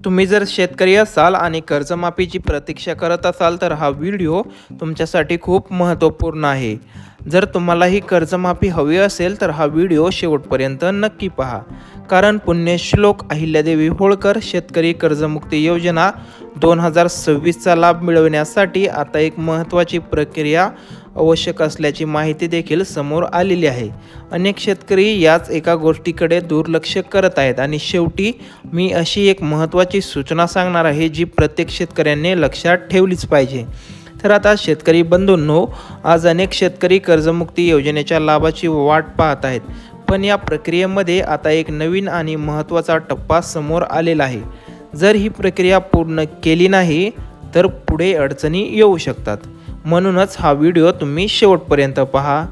तुम्ही जर शेतकरी असाल आणि कर्जमाफीची प्रतीक्षा करत असाल तर हा व्हिडिओ तुमच्यासाठी खूप महत्त्वपूर्ण आहे. जर तुम्हाला ही कर्जमाफी हवी असेल तर हा व्हिडिओ शेवटपर्यंत नक्की पहा. कारण पुण्यश्लोक अहिल्यादेवी होळकर शेतकरी कर्जमुक्ती योजना 2026चा लाभ मिळवण्यासाठी आता एक महत्त्वाची प्रक्रिया आवश्यक असल्याची माहिती देखील समोर आलेली आहे. अनेक शेतकरी याच एका गोष्टीकडे दुर्लक्ष करत आहेत आणि शेवटी मी अशी एक महत्त्वाची सूचना सांगणार आहे जी प्रत्येक शेतकऱ्यांनी लक्षात ठेवलीच पाहिजे. तर आता शेतकरी बंधूंनो, आज अनेक शेतकरी कर्जमुक्ती योजनेच्या लाभाची वाट पाहत आहेत. पण या प्रक्रियेमध्ये आता एक नवीन आणि महत्त्वाचा टप्पा समोर आलेला आहे. जर ही प्रक्रिया पूर्ण केली नाही तर पुढे अडचणी येऊ शकतात. म्हणूनच हा व्हिडिओ तुम्ही शेवटपर्यंत पहा.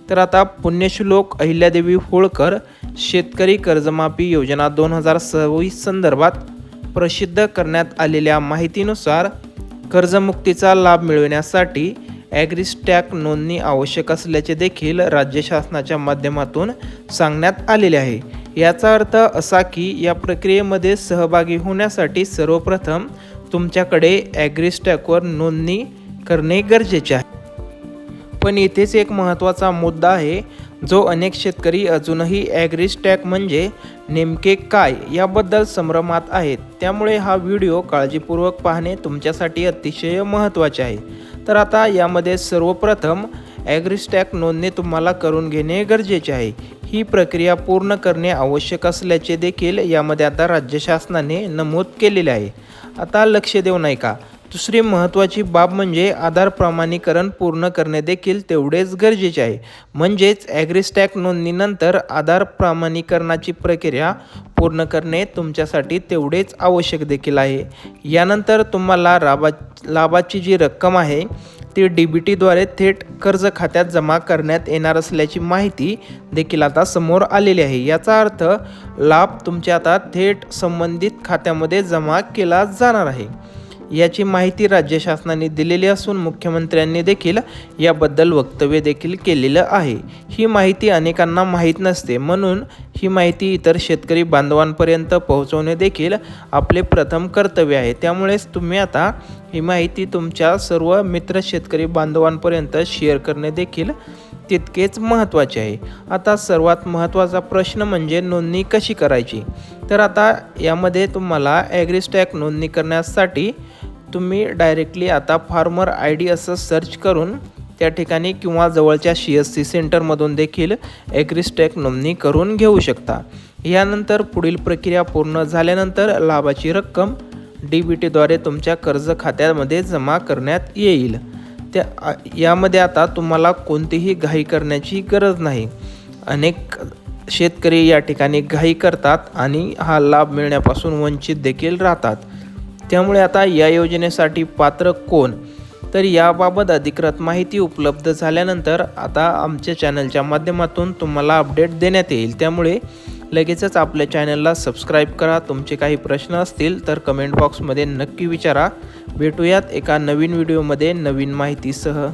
तर आता पुण्यश्लोक अहिल्यादेवी होळकर शेतकरी कर्जमाफी योजना 2026 संदर्भात प्रसिद्ध करण्यात आलेल्या माहितीनुसार कर्जमुक्तीचा लाभ मिळविण्यासाठी ॲग्रीस्टॅक नोंदणी आवश्यक असल्याचे देखील राज्य शासनाच्या माध्यमातून सांगण्यात आलेले आहे. याचा अर्थ असा की या प्रक्रियेमध्ये सहभागी होण्यासाठी सर्वप्रथम तुमच्याकडे ॲग्रीस्टॅकवर नोंदणी करणे गरजेचे आहे. पण इथेच एक महत्त्वाचा मुद्दा आहे जो अनेक शेतकरी अजूनही ॲग्रीस्टॅक म्हणजे नेमके काय याबद्दल संभ्रमात आहेत. त्यामुळे हा व्हिडिओ काळजीपूर्वक पाहणे तुमच्यासाठी अतिशय महत्त्वाचे आहे. तर आता यामध्ये सर्वप्रथम ॲग्रीस्टॅक नोंदणी तुम्हाला करून घेणे गरजेचे आहे. ही प्रक्रिया पूर्ण करणे आवश्यक असल्याचे देखील यामध्ये आता राज्य शासनाने नमूद केलेले आहे. आता लक्ष देऊ नये का. दुसरी महत्त्वाची बाब म्हणजे आधार प्रमाणीकरण पूर्ण करणे देखील तेवढेच गरजेचे आहे. म्हणजेच ॲग्रीस्टॅक नोंदणीनंतर आधार प्रमाणीकरणाची प्रक्रिया पूर्ण करणे तुमच्यासाठी तेवढेच आवश्यक देखील आहे. यानंतर तुम्हाला लाभाची जी रक्कम आहे ती DBTद्वारे थेट कर्ज खात्यात जमा करण्यात येणार असल्याची माहिती देखील आता समोर आलेली आहे. याचा अर्थ लाभ तुमच्या आता थेट संबंधित खात्यामध्ये जमा केला जाणार आहे. याची माहिती राज्य शासनाने दिलेली असून मुख्यमंत्र्यांनी देखील याबद्दल वक्तव्य देखील केलेलं आहे. ही माहिती अनेकांना माहीत नसते, म्हणून ही माहिती इतर शेतकरी बांधवांपर्यंत पोहोचवणे देखील आपले प्रथम कर्तव्य आहे. त्यामुळेच तुम्ही आता ही माहिती तुमच्या सर्व मित्र शेतकरी बांधवांपर्यंत शेअर करणे देखील तितकेच महत्त्वाचे आहे. आता सर्वात महत्त्वाचा प्रश्न म्हणजे नोंदणी कशी करायची. तर आता यामध्ये तुम्हाला ॲग्रीस्टॅक नोंदणी करण्यासाठी तुम्ही डायरेक्टली आता फार्मर ID असं सर्च करून त्या ठिकाणी किंवा जवळच्या CSC सेंटरमधून देखील ॲग्रीस्टॅक नोंदणी करून घेऊ शकता. यानंतर पुढील प्रक्रिया पूर्ण झाल्यानंतर लाभाची रक्कम DBTद्वारे तुमच्या कर्ज खात्यामध्ये जमा करण्यात येईल. यामध्ये आता तुम्हाला कोणतीही घाई करण्याची गरज नाही. अनेक शेतकरी या ठिकाणी घाई करतात आणि हा लाभ मिळण्यापासून वंचित देखील राहतात. त्यामुळे आता या योजनेसाठी पात्र कोण, तर याबाबत अधिकृत माहिती उपलब्ध झाल्यानंतर आता आमच्या चॅनलच्या माध्यमातून तुम्हाला अपडेट देण्यात येईल. त्यामुळे लगेचच आपल्या चॅनलला सबस्क्राईब करा. तुमचे काही प्रश्न असतील तर कमेंट बॉक्समध्ये नक्की विचारा. भेटूयात एका नवीन व्हिडिओमध्ये नवीन माहितीसह.